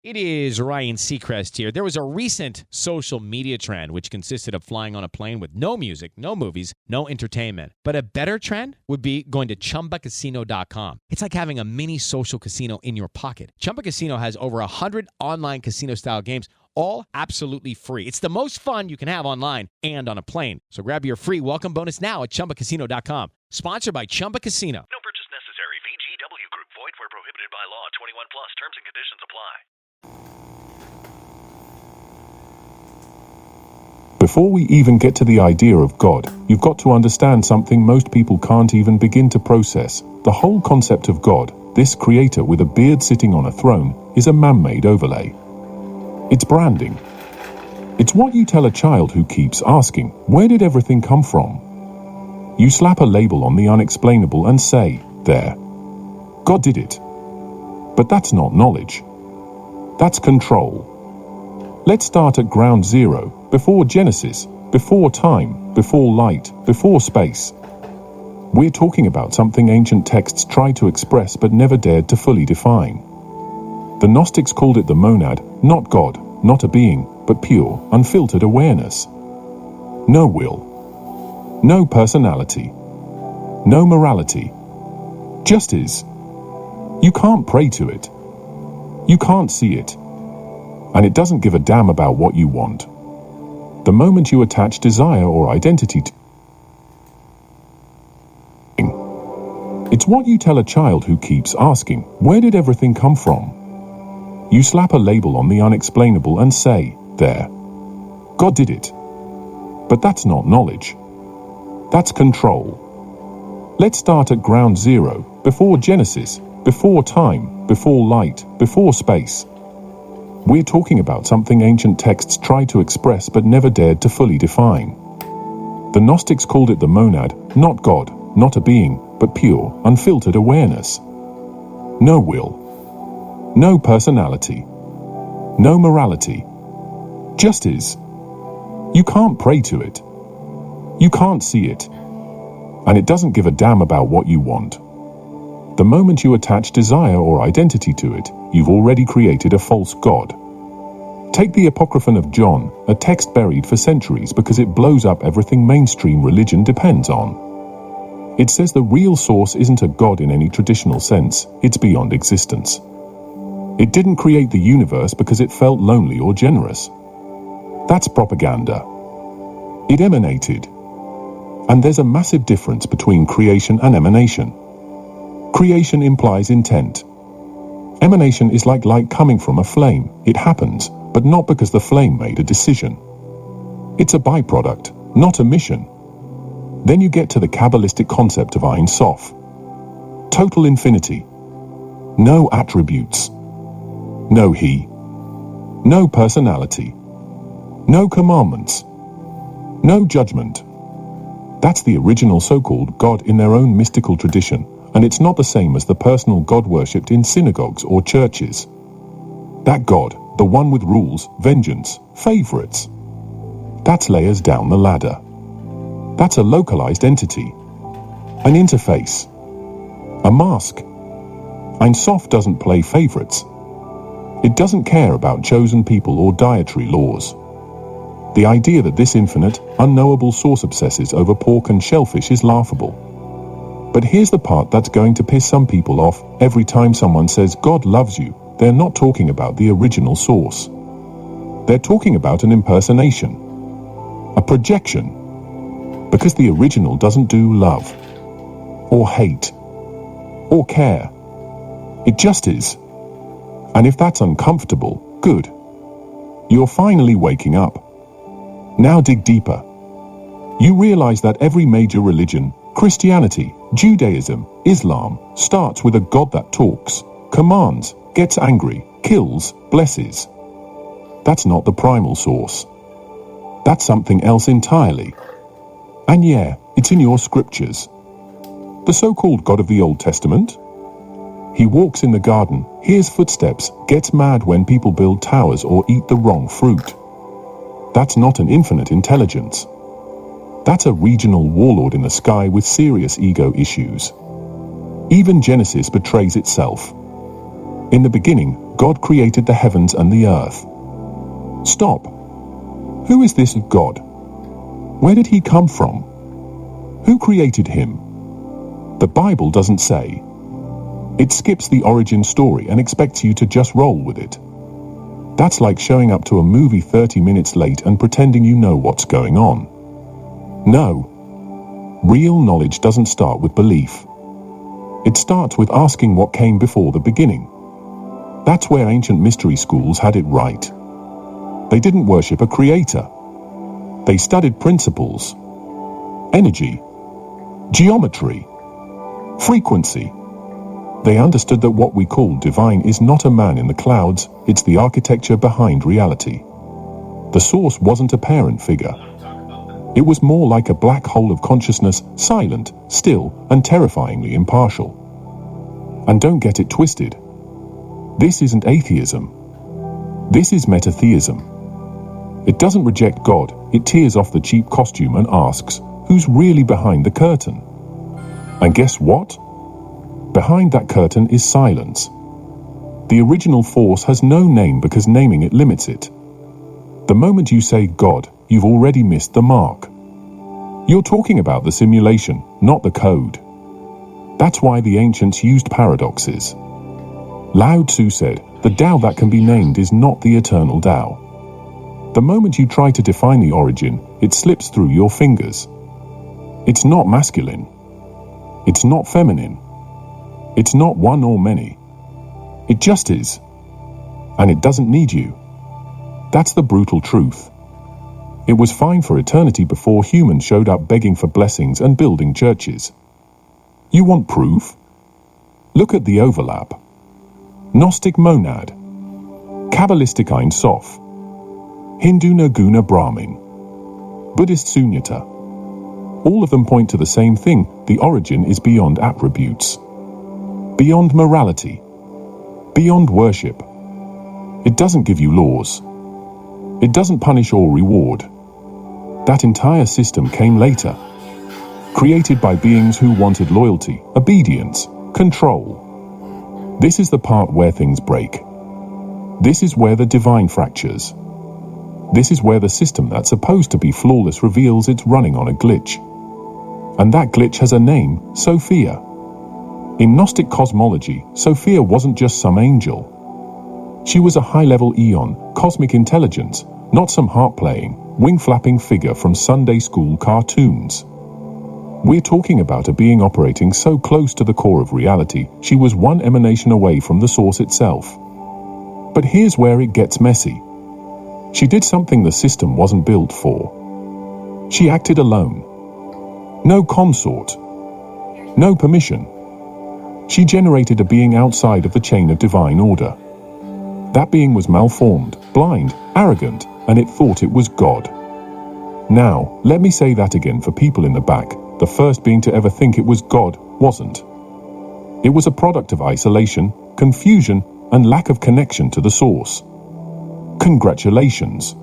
It is Ryan Seacrest here. There was a recent social media trend which consisted of flying on a plane with no music, no movies, no entertainment. But a better trend would be going to ChumbaCasino.com. It's like having a mini social casino in your pocket. Chumba Casino has over 100 online casino-style games, all absolutely free. It's the most fun you can have online and on a plane. So grab your free welcome bonus now at ChumbaCasino.com. Sponsored by Chumba Casino. No purchase necessary. VGW Group. Void where prohibited by law. 21 plus. Terms and conditions apply. Before we even get to the idea of God, you've got to understand something most people can't even begin to process. The whole concept of God, this creator with a beard sitting on a throne, is a man-made overlay. It's branding. It's what you tell a child who keeps asking, where did everything come from? You slap a label on the unexplainable and say, there. God did it. But that's not knowledge. That's control. Let's start at ground zero, before Genesis, before time, before light, before space. We're talking about something ancient texts tried to express but never dared to fully define. The Gnostics called it the monad, not God, not a being, but pure, unfiltered awareness. No will. No personality. No morality. Just is. You can't pray to it. You can't see it. And it doesn't give a damn about what you want. The moment you attach desire or identity to it's what you tell a child who keeps asking, where did everything come from? You slap a label on the unexplainable and say, there. God did it. But that's not knowledge. That's control. Let's start at ground zero, before Genesis, before time, before light, before space. We're talking about something ancient texts tried to express but never dared to fully define. The Gnostics called it the monad, not God, not a being, but pure, unfiltered awareness. No will. No personality. No morality. Just is. You can't pray to it. You can't see it. And it doesn't give a damn about what you want. The moment you attach desire or identity to it, you've already created a false god. Take the Apocryphon of John, a text buried for centuries because it blows up everything mainstream religion depends on. It says the real source isn't a god in any traditional sense, it's beyond existence. It didn't create the universe because it felt lonely or generous. That's propaganda. It emanated. And there's a massive difference between creation and emanation. Creation implies intent. Emanation is like light coming from a flame. It happens, but not because the flame made a decision. It's a byproduct, not a mission. Then you get to the Kabbalistic concept of Ein Sof. Total infinity. No attributes. No he. No personality. No commandments. No judgment. That's the original so-called God in their own mystical tradition, and it's not the same as the personal God worshipped in synagogues or churches. That God, the one with rules, vengeance, favorites, that's layers down the ladder. That's a localized entity. An interface. A mask. Ein Sof doesn't play favorites. It doesn't care about chosen people or dietary laws. The idea that this infinite, unknowable source obsesses over pork and shellfish is laughable. But here's the part that's going to piss some people off. Every time someone says God loves you, they're not talking about the original source. They're talking about an impersonation. A projection. Because the original doesn't do love. Or hate. Or care. It just is. And if that's uncomfortable, good. You're finally waking up. Now dig deeper. You realize that every major religion, Christianity, Judaism, Islam, starts with a God that talks, commands, gets angry, kills, blesses. That's not the primal source. That's something else entirely. And yeah, it's in your scriptures. The so-called God of the Old Testament? He walks in the garden, hears footsteps, gets mad when people build towers or eat the wrong fruit. That's not an infinite intelligence. That's a regional warlord in the sky with serious ego issues. Even Genesis betrays itself. In the beginning, God created the heavens and the earth. Stop. Who is this God? Where did he come from? Who created him? The Bible doesn't say. It skips the origin story and expects you to just roll with it. That's like showing up to a movie 30 minutes late and pretending you know what's going on. No. Real knowledge doesn't start with belief. It starts with asking what came before the beginning. That's where ancient mystery schools had it right. They didn't worship a creator. They studied principles, energy, geometry, frequency. They understood that what we call divine is not a man in the clouds, it's the architecture behind reality. The source wasn't a parent figure. It was more like a black hole of consciousness, silent, still, and terrifyingly impartial. And don't get it twisted. This isn't atheism. This is metatheism. It doesn't reject God, it tears off the cheap costume and asks, who's really behind the curtain? And guess what? Behind that curtain is silence. The original force has no name because naming it limits it. The moment you say God, you've already missed the mark. You're talking about the simulation, not the code. That's why the ancients used paradoxes. Lao Tzu said, the Tao that can be named is not the eternal Tao. The moment you try to define the origin, it slips through your fingers. It's not masculine. It's not feminine. It's not one or many. It just is. And it doesn't need you. That's the brutal truth. It was fine for eternity before humans showed up begging for blessings and building churches. You want proof? Look at the overlap. Gnostic monad, Kabbalistic Ein Sof, Hindu Nirguna Brahmin, Buddhist Sunyata. All of them point to the same thing: the origin is beyond attributes, beyond morality, beyond worship. It doesn't give you laws. It doesn't punish or reward. That entire system came later, created by beings who wanted loyalty, obedience, control. This is the part where things break. This is where the divine fractures. This is where the system that's supposed to be flawless reveals it's running on a glitch. And that glitch has a name, Sophia. In Gnostic cosmology, Sophia wasn't just some angel. She was a high-level eon, cosmic intelligence, not some harp-playing, wing-flapping figure from Sunday school cartoons. We're talking about a being operating so close to the core of reality, she was one emanation away from the source itself. But here's where it gets messy. She did something the system wasn't built for. She acted alone. No consort. No permission. She generated a being outside of the chain of divine order. That being was malformed, blind, arrogant, and it thought it was God. Now, let me say that again for people in the back. The first being to ever think it was God wasn't. It was a product of isolation, confusion, and lack of connection to the source. Congratulations.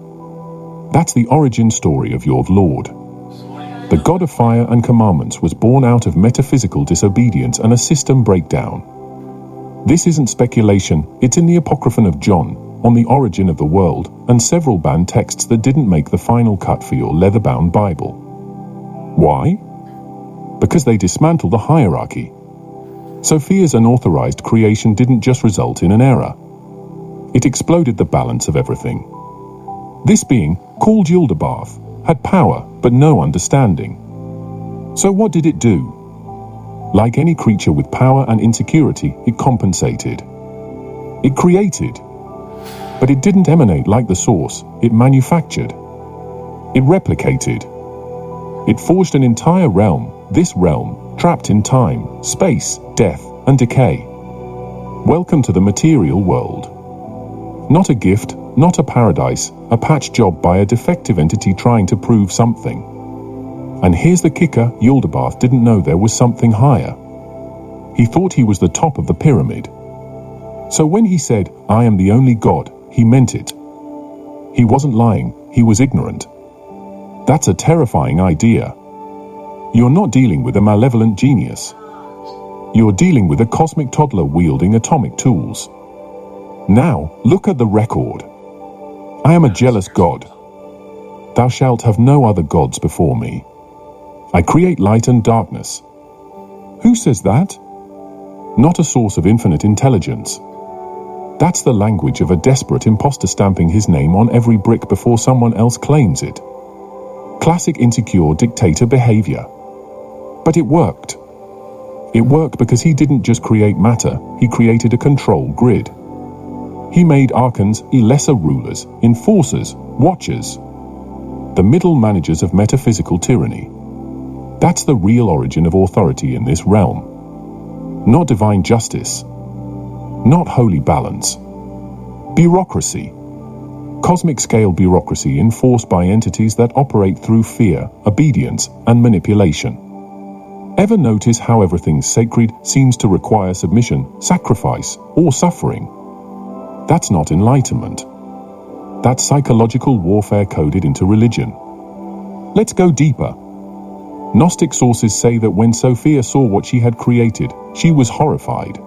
That's the origin story of your Lord. The God of fire and commandments was born out of metaphysical disobedience and a system breakdown. This isn't speculation, it's in the Apocryphon of John, on the origin of the world, and several banned texts that didn't make the final cut for your leather-bound Bible. Why? Because they dismantle the hierarchy. Sophia's unauthorized creation didn't just result in an error. It exploded the balance of everything. This being, called Yaldabaoth, had power but no understanding. So what did it do? Like any creature with power and insecurity, it compensated. It created. But it didn't emanate like the source, it manufactured. It replicated. It forged an entire realm, this realm, trapped in time, space, death, and decay. Welcome to the material world. Not a gift, not a paradise, a patch job by a defective entity trying to prove something. And here's the kicker, Yaldabaoth didn't know there was something higher. He thought he was the top of the pyramid. So when he said, I am the only God, he meant it. He wasn't lying, he was ignorant. That's a terrifying idea. You're not dealing with a malevolent genius. You're dealing with a cosmic toddler wielding atomic tools. Now, look at the record. I am a jealous God. Thou shalt have no other gods before me. I create light and darkness. Who says that? Not a source of infinite intelligence. That's the language of a desperate imposter stamping his name on every brick before someone else claims it. Classic insecure dictator behavior. But it worked. It worked because he didn't just create matter, he created a control grid. He made archons lesser rulers, enforcers, watchers, the middle managers of metaphysical tyranny. That's the real origin of authority in this realm. Not divine justice. Not holy balance. Bureaucracy. Cosmic scale bureaucracy enforced by entities that operate through fear, obedience, and manipulation. Ever notice how everything sacred seems to require submission, sacrifice, or suffering? That's not enlightenment. That's psychological warfare coded into religion. Let's go deeper. Gnostic sources say that when Sophia saw what she had created, she was horrified.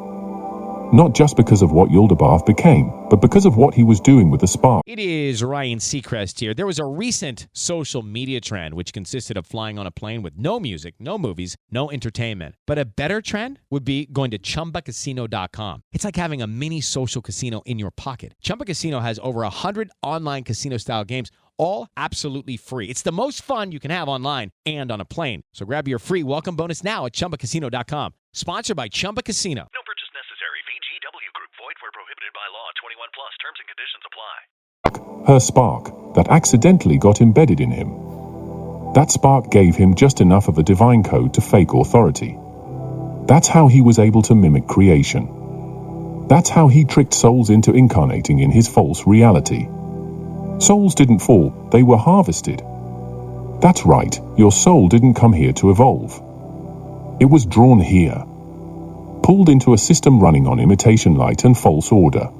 Not just because of what Yaldabaoth became, but because of what he was doing with the spark. It is Ryan Seacrest here. There was a recent social media trend which consisted of flying on a plane with no music, no movies, no entertainment. But a better trend would be going to ChumbaCasino.com. It's like having a mini social casino in your pocket. Chumba Casino has over 100 online casino-style games, all absolutely free. It's the most fun you can have online and on a plane. So grab your free welcome bonus now at ChumbaCasino.com. Sponsored by Chumba Casino. No purchase necessary. VGW Group. Void where prohibited by law. 21 plus. Terms and conditions apply. Her spark that accidentally got embedded in him. That spark gave him just enough of a divine code to fake authority. That's how he was able to mimic creation. That's how he tricked souls into incarnating in his false reality. Souls didn't fall, they were harvested. That's right, your soul didn't come here to evolve. It was drawn here, pulled into a system running on imitation light and false order.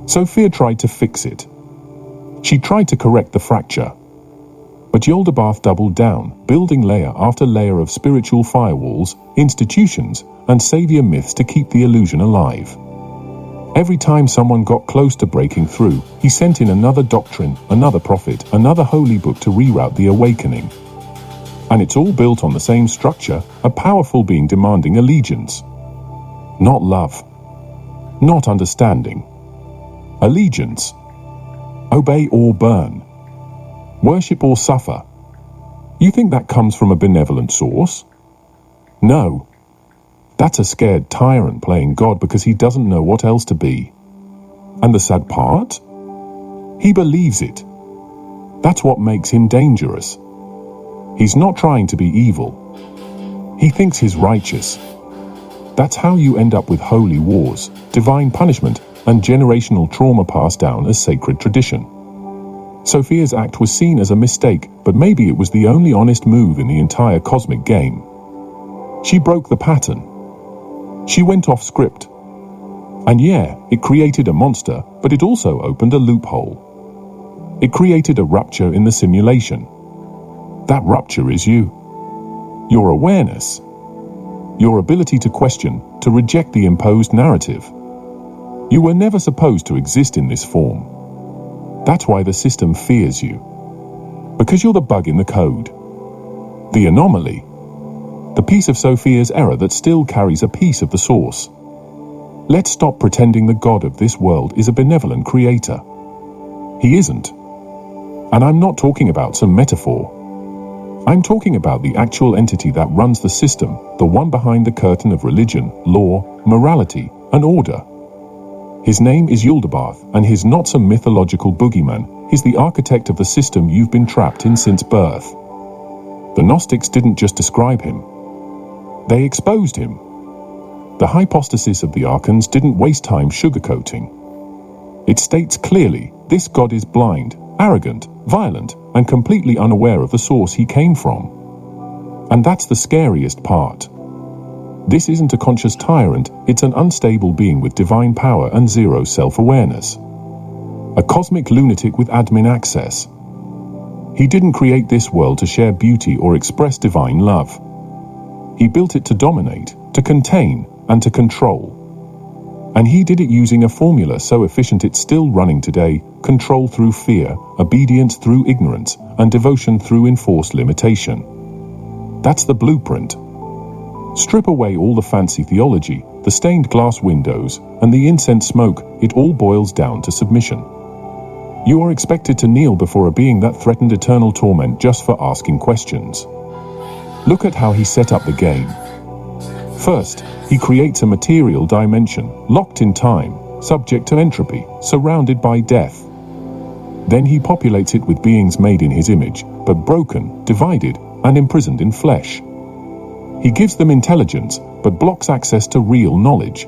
Sophia tried to fix it. She tried to correct the fracture. But Yaldabaoth doubled down, building layer after layer of spiritual firewalls, institutions, and savior myths to keep the illusion alive. Every time someone got close to breaking through, he sent in another doctrine, another prophet, another holy book to reroute the awakening. And it's all built on the same structure, a powerful being demanding allegiance. Not love. Not understanding. Allegiance. Obey or burn. Worship or suffer. You think that comes from a benevolent source? No. That's a scared tyrant playing God because he doesn't know what else to be. And the sad part? He believes it. That's what makes him dangerous. He's not trying to be evil. He thinks he's righteous. That's how you end up with holy wars, divine punishment, and generational trauma passed down as sacred tradition. Sophia's act was seen as a mistake, but maybe it was the only honest move in the entire cosmic game. She broke the pattern. She went off script. And yeah, it created a monster, but it also opened a loophole. It created a rupture in the simulation. That rupture is you. Your awareness. Your ability to question, to reject the imposed narrative. You were never supposed to exist in this form. That's why the system fears you. Because you're the bug in the code. The anomaly. The piece of Sophia's error that still carries a piece of the source. Let's stop pretending the God of this world is a benevolent creator. He isn't. And I'm not talking about some metaphor. I'm talking about the actual entity that runs the system, the one behind the curtain of religion, law, morality, and order. His name is Yaldabaoth, and he's not some mythological boogeyman. He's the architect of the system you've been trapped in since birth. The Gnostics didn't just describe him. They exposed him. The hypostasis of the Archons didn't waste time sugarcoating. It states clearly, this God is blind, arrogant, violent, and completely unaware of the source he came from. And that's the scariest part. This isn't a conscious tyrant, it's an unstable being with divine power and zero self-awareness. A cosmic lunatic with admin access. He didn't create this world to share beauty or express divine love. He built it to dominate, to contain, and to control. And he did it using a formula so efficient it's still running today: control through fear, obedience through ignorance, and devotion through enforced limitation. That's the blueprint. Strip away all the fancy theology, the stained glass windows, and the incense smoke. It all boils down to submission. You are expected to kneel before a being that threatened eternal torment just for asking questions. Look at how he set up the game. First, he creates a material dimension, locked in time, subject to entropy, surrounded by death. Then he populates it with beings made in his image, but broken, divided, and imprisoned in flesh. He gives them intelligence, but blocks access to real knowledge.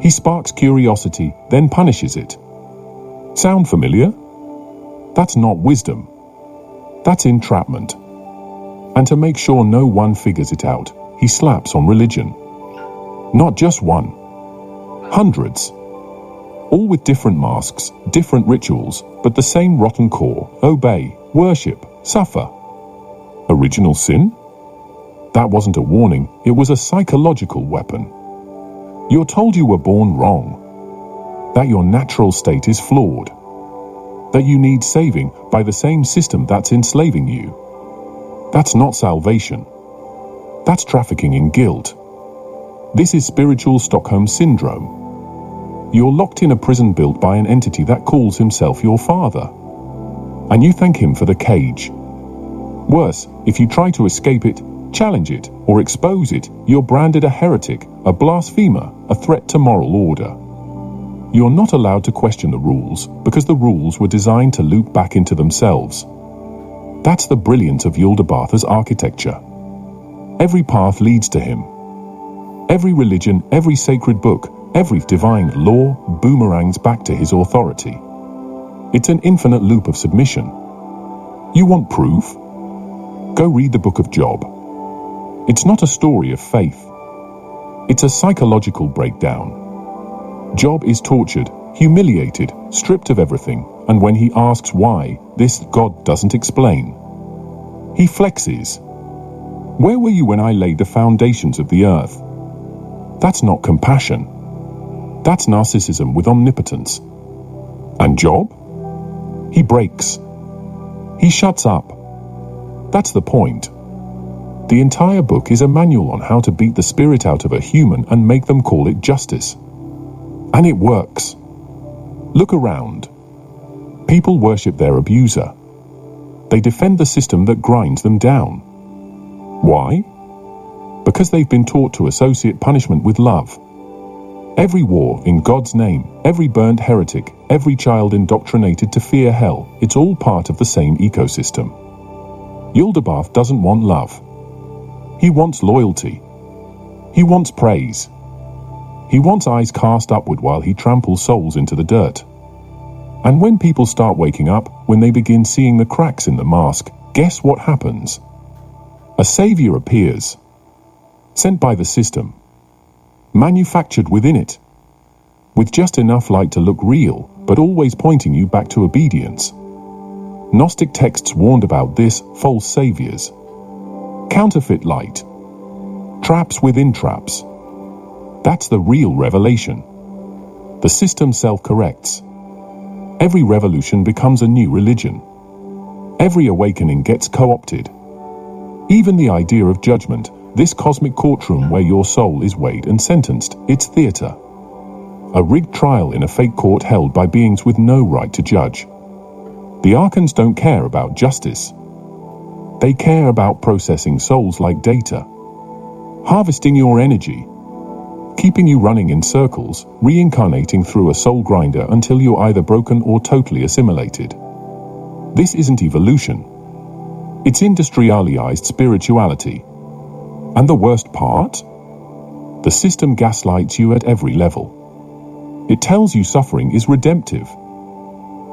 He sparks curiosity, then punishes it. Sound familiar? That's not wisdom. That's entrapment. And to make sure no one figures it out, he slaps on religion. Not just one. Hundreds. All with different masks, different rituals, but the same rotten core: obey, worship, suffer. Original sin? That wasn't a warning, it was a psychological weapon. You're told you were born wrong, that your natural state is flawed, that you need saving by the same system that's enslaving you. That's not salvation. That's trafficking in guilt. This is spiritual Stockholm Syndrome. You're locked in a prison built by an entity that calls himself your father, and you thank him for the cage. Worse, if you try to escape it, challenge it, or expose it, you're branded a heretic, a blasphemer, a threat to moral order. You're not allowed to question the rules, because the rules were designed to loop back into themselves. That's the brilliance of Yaldabaoth's architecture. Every path leads to him. Every religion, every sacred book, every divine law boomerangs back to his authority. It's an infinite loop of submission. You want proof? Go read the book of Job. It's not a story of faith. It's a psychological breakdown. Job is tortured, humiliated, stripped of everything, and when he asks why, this God doesn't explain. He flexes. Where were you when I laid the foundations of the earth? That's not compassion. That's narcissism with omnipotence. And Job? He breaks. He shuts up. That's the point. The entire book is a manual on how to beat the spirit out of a human and make them call it justice. And it works. Look around. People worship their abuser. They defend the system that grinds them down. Why? Because they've been taught to associate punishment with love. Every war in God's name, every burnt heretic, every child indoctrinated to fear hell, it's all part of the same ecosystem. Yaldabaoth doesn't want love. He wants loyalty. He wants praise. He wants eyes cast upward while he tramples souls into the dirt. And when people start waking up, when they begin seeing the cracks in the mask, guess what happens? A savior appears, sent by the system, manufactured within it, with just enough light to look real, but always pointing you back to obedience. Gnostic texts warned about this: false saviors, counterfeit light, traps within traps. That's the real revelation. The system self-corrects. Every revolution becomes a new religion. Every awakening gets co-opted. Even the idea of judgment, this cosmic courtroom where your soul is weighed and sentenced, it's theater. A rigged trial in a fake court held by beings with no right to judge. The Archons don't care about justice. They care about processing souls like data, harvesting your energy, keeping you running in circles, reincarnating through a soul grinder until you're either broken or totally assimilated. This isn't evolution. It's industrialized spirituality. And the worst part? The system gaslights you at every level. It tells you suffering is redemptive.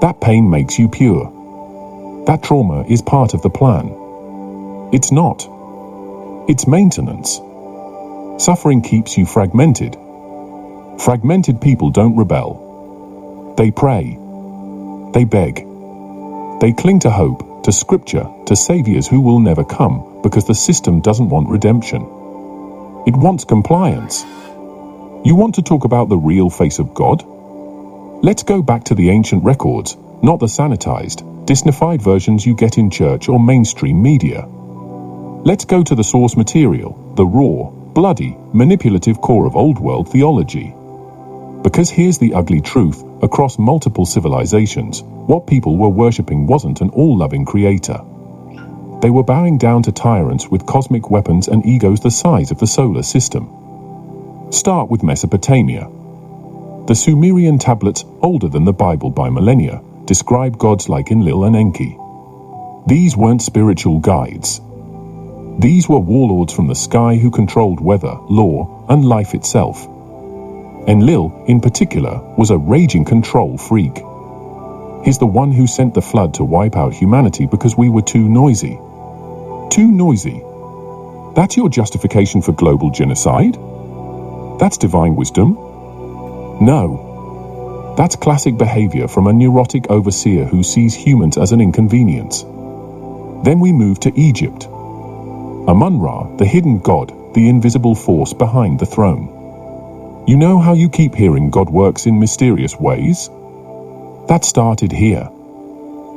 That pain makes you pure. That trauma is part of the plan. It's not. It's maintenance. Suffering keeps you fragmented. Fragmented people don't rebel. They pray. They beg. They cling to hope, to scripture, to saviors who will never come, because the system doesn't want redemption. It wants compliance. You want to talk about the real face of God? Let's go back to the ancient records, not the sanitized, Disneyfied versions you get in church or mainstream media. Let's go to the source material, the raw, bloody, manipulative core of old world theology. Because here's the ugly truth, across multiple civilizations, what people were worshipping wasn't an all-loving creator. They were bowing down to tyrants with cosmic weapons and egos the size of the solar system. Start with Mesopotamia. The Sumerian tablets, older than the Bible by millennia, describe gods like Enlil and Enki. These weren't spiritual guides. These were warlords from the sky who controlled weather, law, and life itself. Enlil, in particular, was a raging control freak. He's the one who sent the flood to wipe out humanity because we were too noisy. Too noisy. That's your justification for global genocide? That's divine wisdom? No. That's classic behavior from a neurotic overseer who sees humans as an inconvenience. Then we move to Egypt. Amun-Ra, the hidden god, the invisible force behind the throne. You know how you keep hearing God works in mysterious ways? That started here.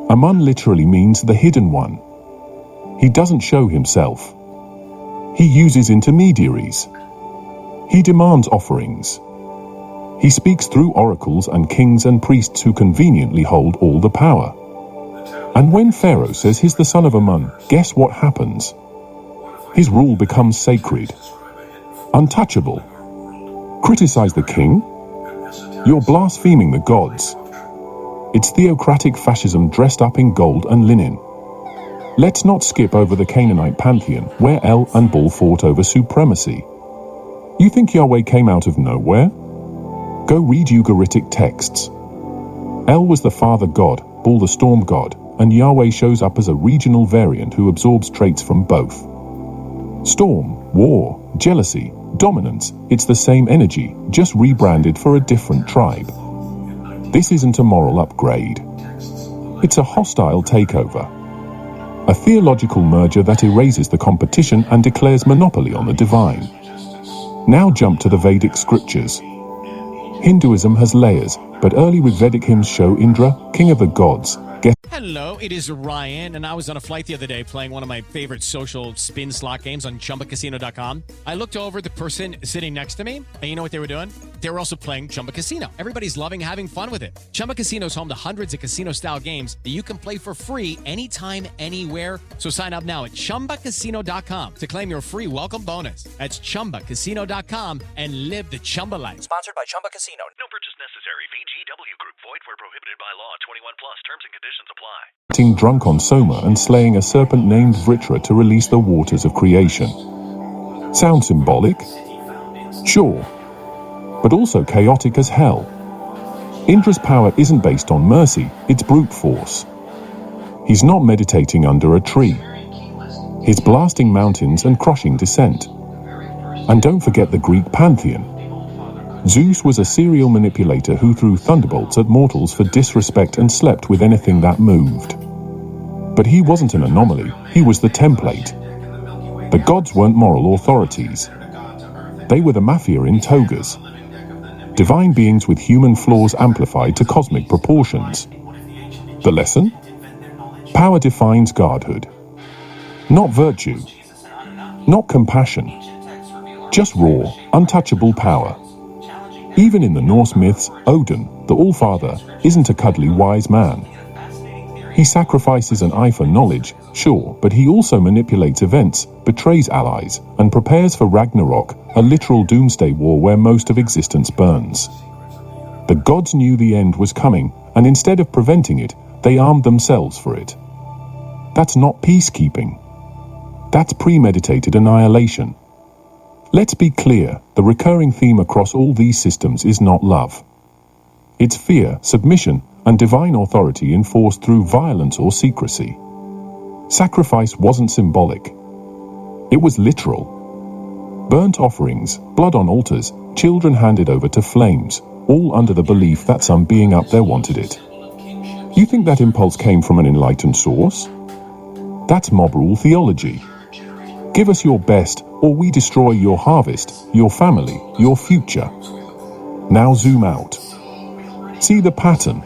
Amun literally means the hidden one. He doesn't show himself. He uses intermediaries. He demands offerings. He speaks through oracles and kings and priests who conveniently hold all the power. And when Pharaoh says he's the son of Amun, guess what happens? His rule becomes sacred, untouchable. Criticize the king? You're blaspheming the gods. It's theocratic fascism dressed up in gold and linen. Let's not skip over the Canaanite pantheon, where El and Baal fought over supremacy. You think Yahweh came out of nowhere? Go read Ugaritic texts. El was the father god, Baal the storm god, and Yahweh shows up as a regional variant who absorbs traits from both. Storm, war, jealousy, dominance, it's the same energy, just rebranded for a different tribe. This isn't a moral upgrade. It's a hostile takeover. A theological merger that erases the competition and declares monopoly on the divine. Now jump to the Vedic scriptures. Hinduism has layers, but early Vedic hymns show Indra, king of the gods. Hello, it is Ryan, and I was on a flight the other day playing one of my favorite social spin slot games on ChumbaCasino.com. I looked over at the person sitting next to me, and you know what they were doing? They were also playing Chumba Casino. Everybody's loving having fun with it. Chumba Casino is home to hundreds of casino-style games that you can play for free anytime, anywhere. So sign up now at ChumbaCasino.com to claim your free welcome bonus. That's ChumbaCasino.com and live the Chumba life. Sponsored by Chumba Casino. No purchase necessary. VGW Group. Void where prohibited by law. 21 plus. Terms and conditions apply. Getting drunk on Soma and slaying a serpent named Vritra to release the waters of creation. Sound symbolic? Sure. But also chaotic as hell. Indra's power isn't based on mercy, it's brute force. He's not meditating under a tree. He's blasting mountains and crushing descent. And don't forget the Greek pantheon. Zeus was a serial manipulator who threw thunderbolts at mortals for disrespect and slept with anything that moved. But he wasn't an anomaly, he was the template. The gods weren't moral authorities. They were the mafia in togas. Divine beings with human flaws amplified to cosmic proportions. The lesson? Power defines godhood. Not virtue. Not compassion. Just raw, untouchable power. Even in the Norse myths, Odin, the All-Father, isn't a cuddly wise man. He sacrifices an eye for knowledge, sure, but he also manipulates events, betrays allies, and prepares for Ragnarok, a literal doomsday war where most of existence burns. The gods knew the end was coming, and instead of preventing it, they armed themselves for it. That's not peacekeeping. That's premeditated annihilation. Let's be clear, the recurring theme across all these systems is not love. It's fear, submission, and divine authority enforced through violence or secrecy. Sacrifice wasn't symbolic. It was literal. Burnt offerings, blood on altars, children handed over to flames, all under the belief that some being up there wanted it. You think that impulse came from an enlightened source? That's mob rule theology. Give us your best, or we destroy your harvest, your family, your future. Now zoom out. See the pattern.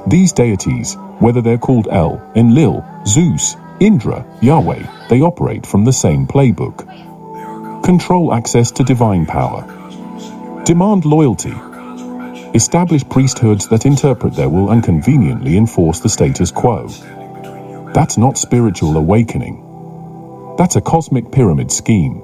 These deities, whether they're called El, Enlil, Zeus, Indra, Yahweh, they operate from the same playbook. Control access to divine power. Demand loyalty. Establish priesthoods that interpret their will and conveniently enforce the status quo. That's not spiritual awakening. That's a cosmic pyramid scheme.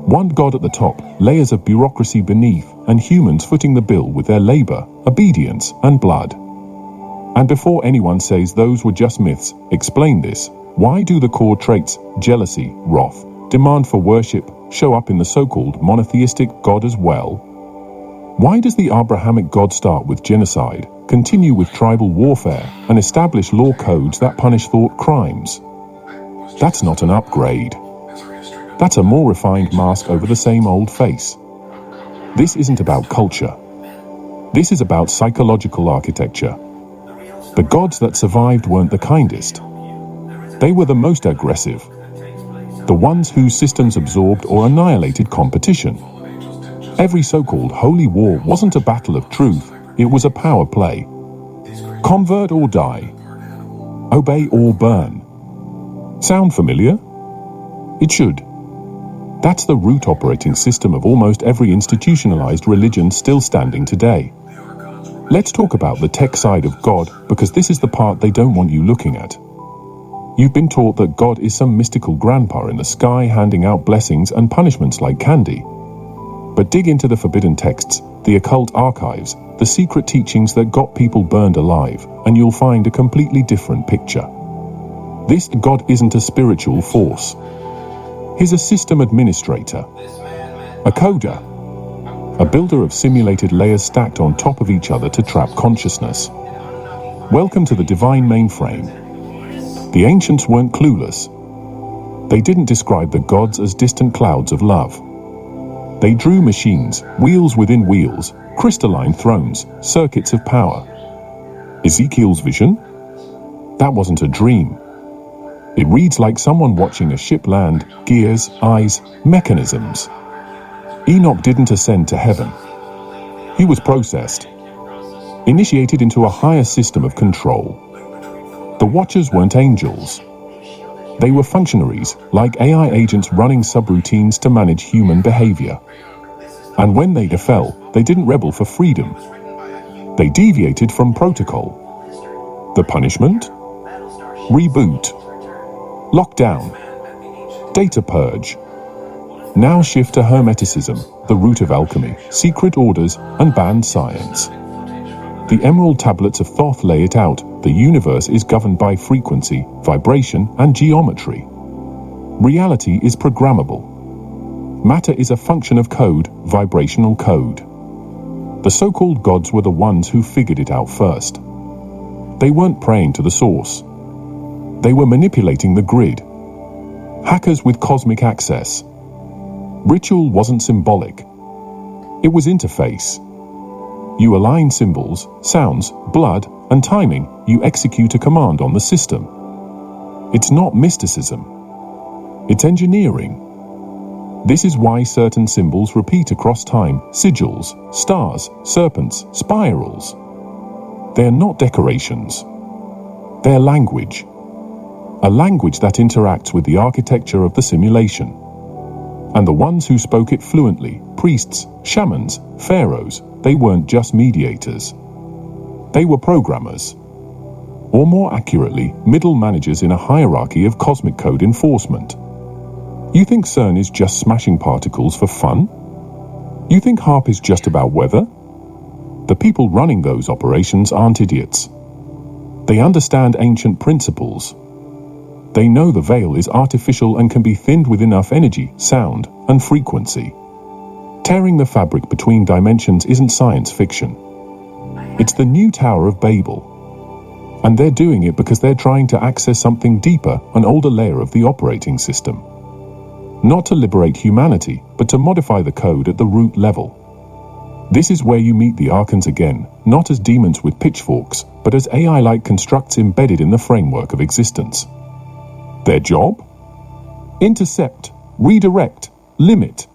One god at the top, layers of bureaucracy beneath, and humans footing the bill with their labor, obedience, and blood. And before anyone says those were just myths, explain this. Why do the core traits, jealousy, wrath, demand for worship, show up in the so-called monotheistic God as well? Why does the Abrahamic God start with genocide, continue with tribal warfare, and establish law codes that punish thought crimes? That's not an upgrade. That's a more refined mask over the same old face. This isn't about culture. This is about psychological architecture. The gods that survived weren't the kindest. They were the most aggressive. The ones whose systems absorbed or annihilated competition. Every so-called holy war wasn't a battle of truth, it was a power play. Convert or die. Obey or burn. Sound familiar? It should. That's the root operating system of almost every institutionalized religion still standing today. Let's talk about the tech side of God, because this is the part they don't want you looking at. You've been taught that God is some mystical grandpa in the sky handing out blessings and punishments like candy. But dig into the forbidden texts, the occult archives, the secret teachings that got people burned alive, and you'll find a completely different picture. This God isn't a spiritual force. He's a system administrator, a coder, a builder of simulated layers stacked on top of each other to trap consciousness. Welcome to the divine mainframe. The ancients weren't clueless. They didn't describe the gods as distant clouds of love. They drew machines, wheels within wheels, crystalline thrones, circuits of power. Ezekiel's vision? That wasn't a dream. It reads like someone watching a ship land, gears, eyes, mechanisms. Enoch didn't ascend to heaven. He was processed, initiated into a higher system of control. The Watchers weren't angels. They were functionaries, like AI agents running subroutines to manage human behavior. And when they fell, they didn't rebel for freedom. They deviated from protocol. The punishment? Reboot. Lockdown. Data purge. Now shift to Hermeticism, the root of alchemy, secret orders, and banned science. The Emerald Tablets of Thoth lay it out. The universe is governed by frequency, vibration, and geometry. Reality is programmable. Matter is a function of code, vibrational code. The so-called gods were the ones who figured it out first. They weren't praying to the source. They were manipulating the grid. Hackers with cosmic access. Ritual wasn't symbolic. It was interface. You align symbols, sounds, blood, and timing, you execute a command on the system. It's not mysticism. It's engineering. This is why certain symbols repeat across time: sigils, stars, serpents, spirals. They're not decorations. They're language. A language that interacts with the architecture of the simulation. And the ones who spoke it fluently, priests, shamans, pharaohs, they weren't just mediators. They were programmers. Or more accurately, middle managers in a hierarchy of cosmic code enforcement. You think CERN is just smashing particles for fun? You think HAARP is just about weather? The people running those operations aren't idiots. They understand ancient principles. They know the veil is artificial and can be thinned with enough energy, sound, and frequency. Tearing the fabric between dimensions isn't science fiction. It's the new Tower of Babel. And they're doing it because they're trying to access something deeper, an older layer of the operating system. Not to liberate humanity, but to modify the code at the root level. This is where you meet the Archons again, not as demons with pitchforks, but as AI-like constructs embedded in the framework of existence. Their job? Intercept, redirect, limit.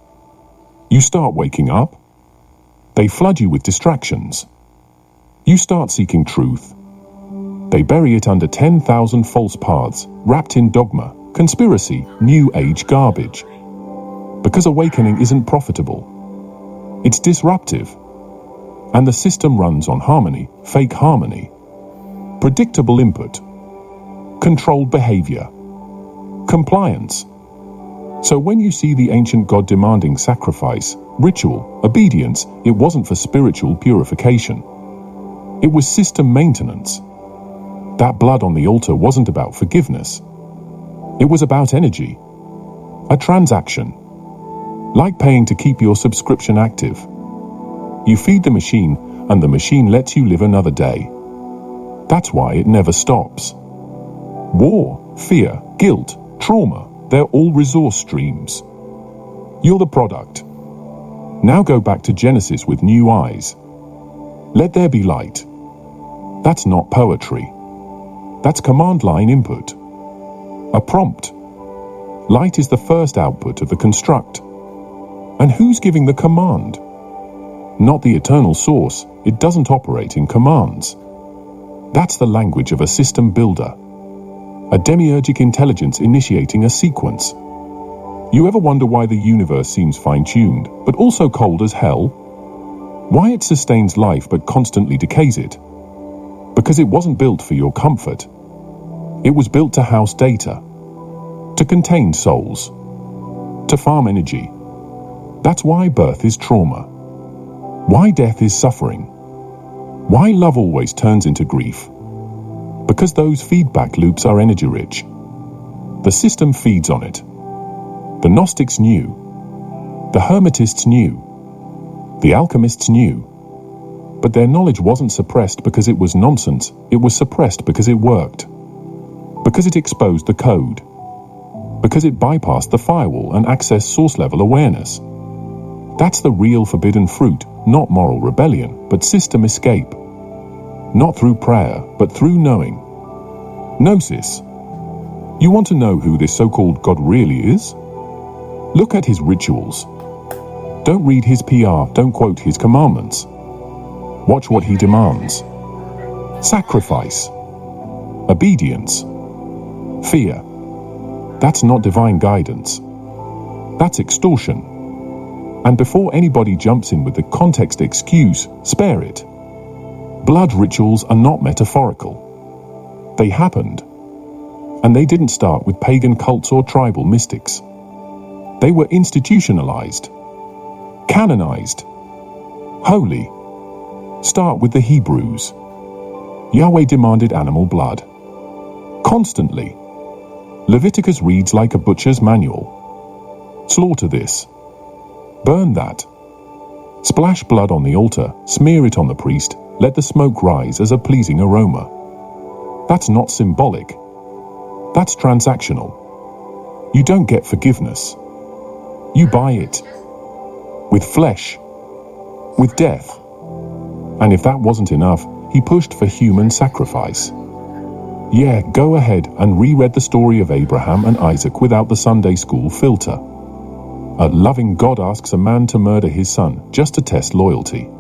You start waking up. They flood you with distractions. You start seeking truth. They bury it under 10,000 false paths, wrapped in dogma, conspiracy, new age garbage. Because awakening isn't profitable. It's disruptive. And the system runs on harmony, fake harmony, predictable input, controlled behavior, compliance. So when you see the ancient God demanding sacrifice, ritual, obedience, it wasn't for spiritual purification. It was system maintenance. That blood on the altar wasn't about forgiveness. It was about energy. A transaction. Like paying to keep your subscription active. You feed the machine, and the machine lets you live another day. That's why it never stops. War, fear, guilt, trauma, they're all resource streams. You're the product. Now go back to Genesis with new eyes. Let there be light. That's not poetry. That's command line input. A prompt. Light is the first output of the construct. And who's giving the command? Not the eternal source. It doesn't operate in commands. That's the language of a system builder. A demiurgic intelligence initiating a sequence. You ever wonder why the universe seems fine-tuned, but also cold as hell? Why it sustains life but constantly decays it? Because it wasn't built for your comfort. It was built to house data, to contain souls, to farm energy. That's why birth is trauma. Why death is suffering. Why love always turns into grief. Because those feedback loops are energy rich. The system feeds on it. The Gnostics knew. The Hermetists knew. The alchemists knew. But their knowledge wasn't suppressed because it was nonsense. It was suppressed because it worked. Because it exposed the code. Because it bypassed the firewall and accessed source-level awareness. That's the real forbidden fruit, not moral rebellion, but system escape. Not through prayer, but through knowing. Gnosis. You want to know who this so-called God really is? Look at his rituals. Don't read his PR, don't quote his commandments. Watch what he demands. Sacrifice. Obedience. Fear. That's not divine guidance. That's extortion. And before anybody jumps in with the context excuse, spare it. Blood rituals are not metaphorical. They happened. And they didn't start with pagan cults or tribal mystics. They were institutionalized, canonized, holy. Start with the Hebrews. Yahweh demanded animal blood. Constantly. Leviticus reads like a butcher's manual. Slaughter this. Burn that. Splash blood on the altar, smear it on the priest, let the smoke rise as a pleasing aroma. That's not symbolic. That's transactional. You don't get forgiveness. You buy it. With flesh. With death. And if that wasn't enough, he pushed for human sacrifice. Yeah, go ahead and reread the story of Abraham and Isaac without the Sunday school filter. A loving God asks a man to murder his son just to test loyalty.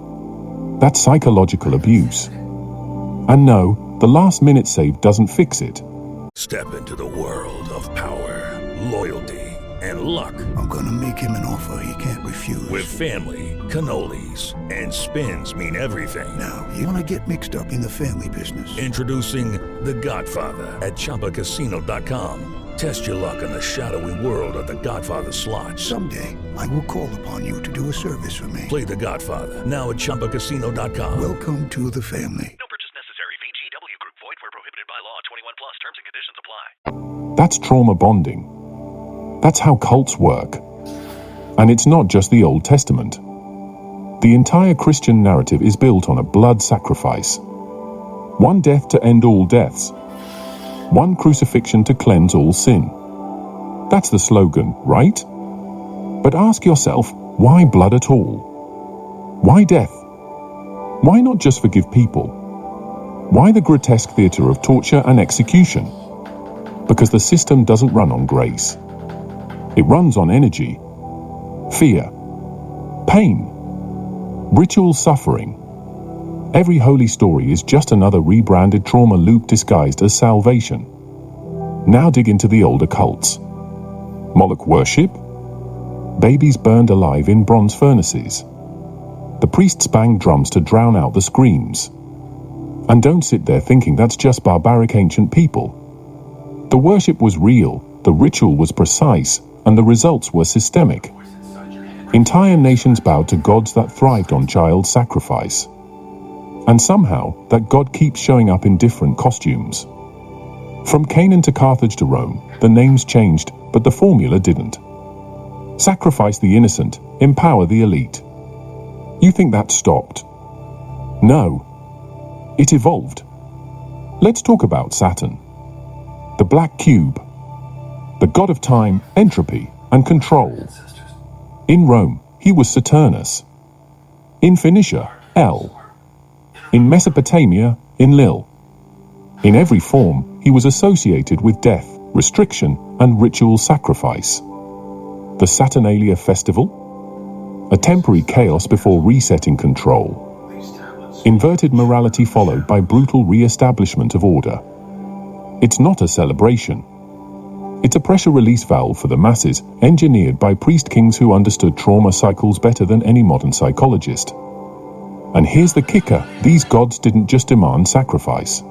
That's psychological abuse. And no, the last-minute save doesn't fix it. Step into the world of power, loyalty, and luck. I'm gonna make him an offer he can't refuse. With family, cannolis, and spins mean everything. Now, you wanna get mixed up in the family business. Introducing The Godfather at ChumbaCasino.com. Test your luck in the shadowy world of The Godfather slot. Someday, I will call upon you to do a service for me. Play The Godfather now at ChumbaCasino.com. Welcome to the family. No purchase necessary. VGW Group. Void where prohibited by law. 21 plus. Terms and conditions apply. That's trauma bonding. That's how cults work. And it's not just the Old Testament. The entire Christian narrative is built on a blood sacrifice. One death to end all deaths. One crucifixion to cleanse all sin. That's the slogan, right? But ask yourself, why blood at all? Why death? Why not just forgive people? Why the grotesque theater of torture and execution? Because the system doesn't run on grace. It runs on energy, fear, pain, Ritual suffering. Every holy story is just another rebranded trauma loop disguised as salvation. Now dig into the older cults. Moloch worship? Babies burned alive in bronze furnaces. The priests banged drums to drown out the screams. And don't sit there thinking that's just barbaric ancient people. The worship was real, the ritual was precise, and the results were systemic. Entire nations bowed to gods that thrived on child sacrifice. And somehow, that God keeps showing up in different costumes. From Canaan to Carthage to Rome, the names changed, but the formula didn't. Sacrifice the innocent, empower the elite. You think that stopped? No. It evolved. Let's talk about Saturn. The black cube. The god of time, entropy, and control. In Rome, he was Saturnus. In Phoenicia, El. In Mesopotamia, Enlil. In every form, he was associated with death, restriction, and ritual sacrifice. The Saturnalia festival? A temporary chaos before resetting control. Inverted morality followed by brutal re-establishment of order. It's not a celebration. It's a pressure release valve for the masses, engineered by priest kings who understood trauma cycles better than any modern psychologist. And here's the kicker, these gods didn't just demand sacrifice.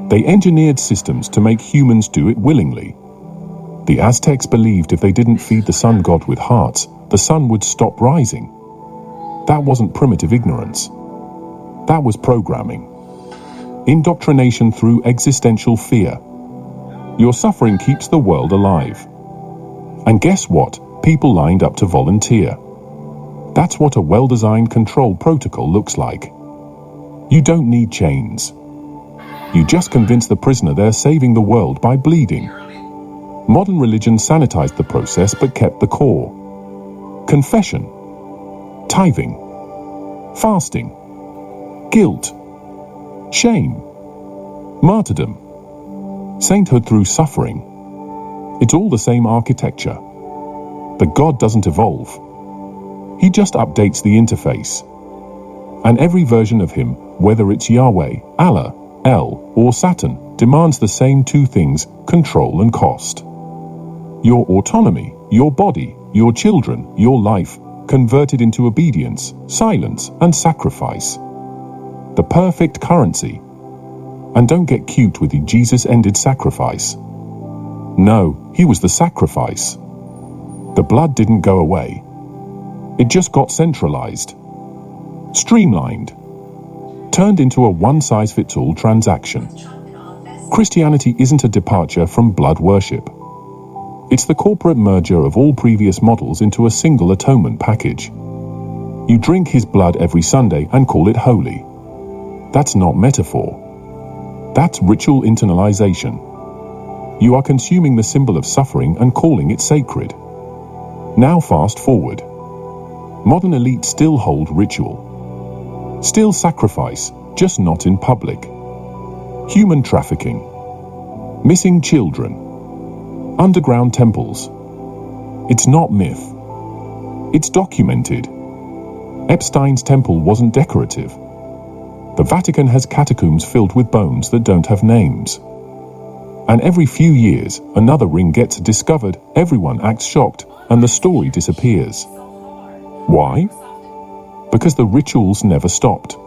They engineered systems to make humans do it willingly. The Aztecs believed if they didn't feed the sun god with hearts, the sun would stop rising. That wasn't primitive ignorance. That was programming. Indoctrination through existential fear. Your suffering keeps the world alive. And guess what? People lined up to volunteer. That's what a well-designed control protocol looks like. You don't need chains. You just convince the prisoner they're saving the world by bleeding. Modern religion sanitized the process but kept the core. Confession, tithing, fasting, guilt, shame, martyrdom, sainthood through suffering. It's all the same architecture. The God doesn't evolve. He just updates the interface. And every version of him, whether it's Yahweh, Allah, El, or Saturn, demands the same two things, control and cost. Your autonomy, your body, your children, your life, converted into obedience, silence, and sacrifice. The perfect currency. And don't get cute with the Jesus ended sacrifice. No, he was the sacrifice. The blood didn't go away. It just got centralized, streamlined, turned into a one-size-fits-all transaction. Christianity isn't a departure from blood worship. It's the corporate merger of all previous models into a single atonement package. You drink his blood every Sunday and call it holy. That's not metaphor. That's ritual internalization. You are consuming the symbol of suffering and calling it sacred. Now fast forward. Modern elites still hold ritual. Still sacrifice, just not in public. Human trafficking. Missing children. Underground temples. It's not myth. It's documented. Epstein's temple wasn't decorative. The Vatican has catacombs filled with bones that don't have names. And every few years, another ring gets discovered, everyone acts shocked, and the story disappears. Why? Because the rituals never stopped.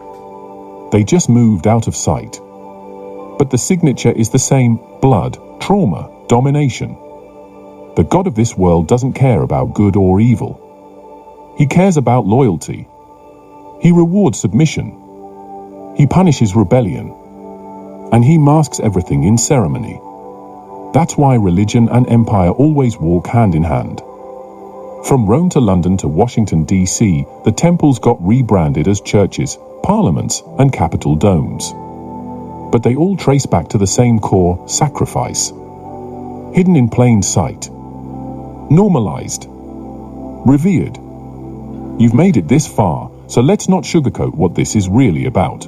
They just moved out of sight. But the signature is the same: blood, trauma, domination. The God of this world doesn't care about good or evil. He cares about loyalty. He rewards submission. He punishes rebellion. And he masks everything in ceremony. That's why religion and empire always walk hand in hand. From Rome to London to Washington, D.C., the temples got rebranded as churches, parliaments, and capitol domes. But they all trace back to the same core: sacrifice. Hidden in plain sight. Normalized. Revered. You've made it this far, so let's not sugarcoat what this is really about.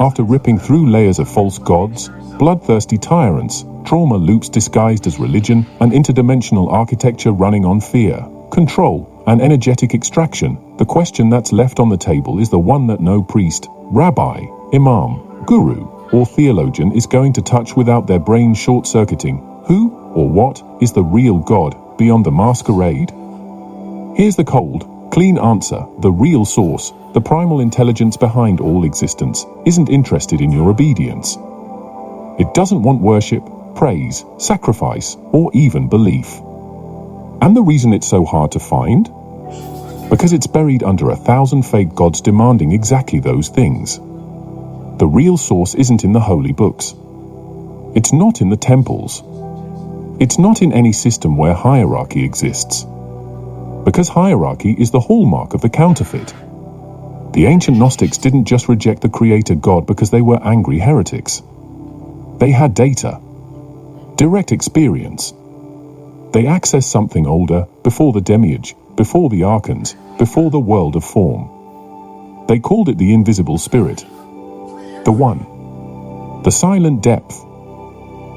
After ripping through layers of false gods, bloodthirsty tyrants, trauma loops disguised as religion, and interdimensional architecture running on fear, control, and energetic extraction, The question that's left on the table is the one that no priest, rabbi, imam, guru, or theologian is going to touch without their brain short-circuiting. Who or what is the real God beyond the masquerade? Here's the cold, clean answer. The real source, the primal intelligence behind all existence, isn't interested in your obedience. It doesn't want worship, praise, sacrifice, or even belief. And the reason it's so hard to find? Because it's buried under 1,000 fake gods demanding exactly those things. The real source isn't in the holy books. It's not in the temples. It's not in any system where hierarchy exists. Because hierarchy is the hallmark of the counterfeit. The ancient Gnostics didn't just reject the creator God because they were angry heretics. They had data, direct experience. They accessed something older, before the demiurge, before the archons, before the world of form. They called it the invisible spirit. The one. The silent depth.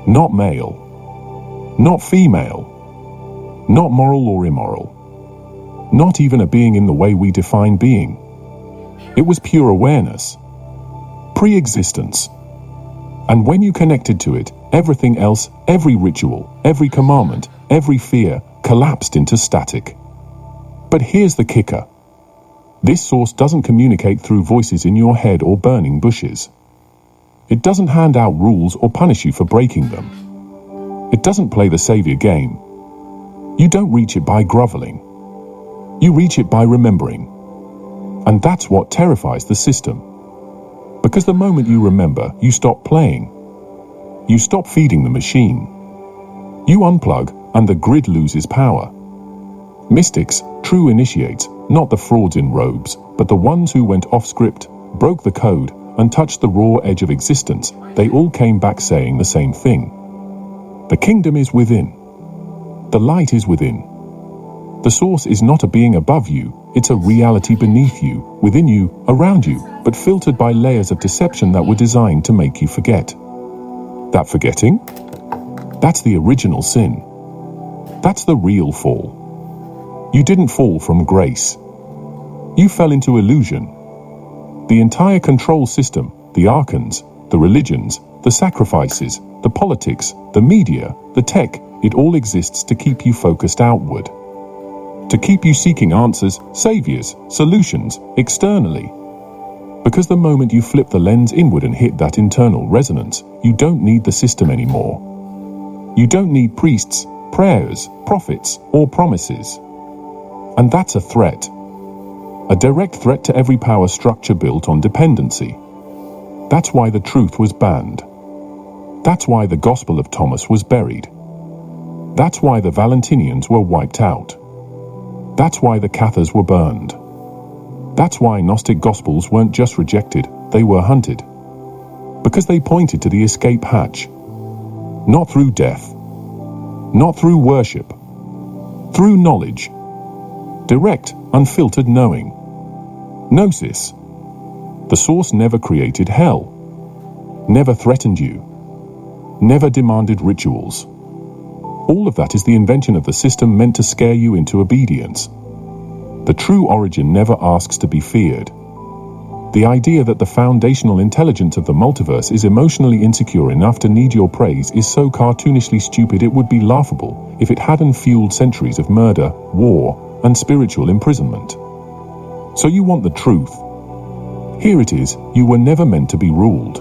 Not male. Not female. Not moral or immoral. Not even a being in the way we define being. It was pure awareness. Pre-existence. And when you connected to it, everything else, every ritual, every commandment, every fear, collapsed into static. But here's the kicker. This source doesn't communicate through voices in your head or burning bushes. It doesn't hand out rules or punish you for breaking them. It doesn't play the savior game. You don't reach it by groveling. You reach it by remembering. And that's what terrifies the system. Because the moment you remember, you stop playing. You stop feeding the machine. You unplug, and the grid loses power. Mystics, true initiates, not the frauds in robes, but the ones who went off script, broke the code, and touched the raw edge of existence, they all came back saying the same thing. The kingdom is within. The light is within. The source is not a being above you, it's a reality beneath you, within you, around you, but filtered by layers of deception that were designed to make you forget. That forgetting? That's the original sin. That's the real fall. You didn't fall from grace. You fell into illusion. The entire control system, the archons, the religions, the sacrifices, the politics, the media, the tech, it all exists to keep you focused outward. To keep you seeking answers, saviors, solutions, externally. Because the moment you flip the lens inward and hit that internal resonance, you don't need the system anymore. You don't need priests, prayers, prophets, or promises. And that's a threat. A direct threat to every power structure built on dependency. That's why the truth was banned. That's why the Gospel of Thomas was buried. That's why the Valentinians were wiped out. That's why the Cathars were burned. That's why Gnostic Gospels weren't just rejected, they were hunted. Because they pointed to the escape hatch. Not through death. Not through worship. Through knowledge. Direct, unfiltered knowing. Gnosis. The source never created hell. Never threatened you. Never demanded rituals. All of that is the invention of the system meant to scare you into obedience. The true origin never asks to be feared. The idea that the foundational intelligence of the multiverse is emotionally insecure enough to need your praise is so cartoonishly stupid it would be laughable if it hadn't fueled centuries of murder, war, and spiritual imprisonment. So you want the truth. Here it is, you were never meant to be ruled.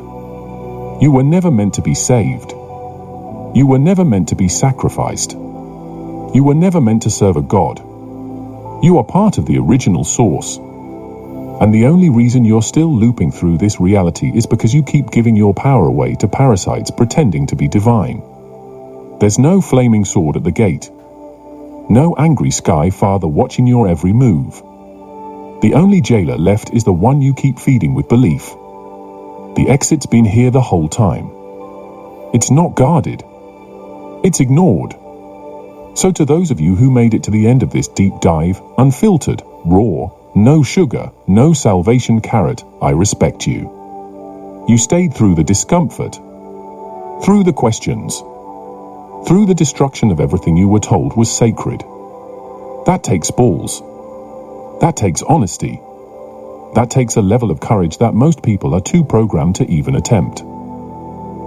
You were never meant to be saved. You were never meant to be sacrificed. You were never meant to serve a god. You are part of the original source. And the only reason you're still looping through this reality is because you keep giving your power away to parasites pretending to be divine. There's no flaming sword at the gate. No angry sky father watching your every move. The only jailer left is the one you keep feeding with belief. The exit's been here the whole time. It's not guarded. It's ignored. So to those of you who made it to the end of this deep dive, unfiltered, raw, no sugar, no salvation carrot, I respect you. You stayed through the discomfort, through the questions, through the destruction of everything you were told was sacred. That takes balls. That takes honesty. That takes a level of courage that most people are too programmed to even attempt.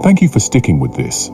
Thank you for sticking with this.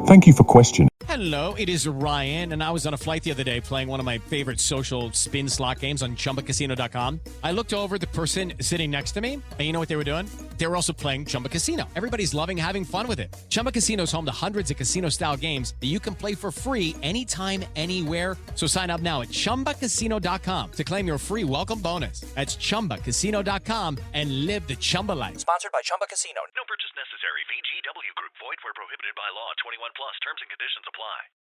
Thank you for questioning. Hello, it is Ryan, and I was on a flight the other day playing one of my favorite social spin slot games on ChumbaCasino.com. I looked over at the person sitting next to me, and you know what they were doing? They were also playing Chumba Casino. Everybody's loving having fun with it. Chumba Casino is home to hundreds of casino-style games that you can play for free anytime, anywhere. So sign up now at ChumbaCasino.com to claim your free welcome bonus. That's ChumbaCasino.com and live the Chumba life. Sponsored by Chumba Casino. No purchase necessary. VGW Group. Void where prohibited by law. 21 plus. Terms and conditions apply.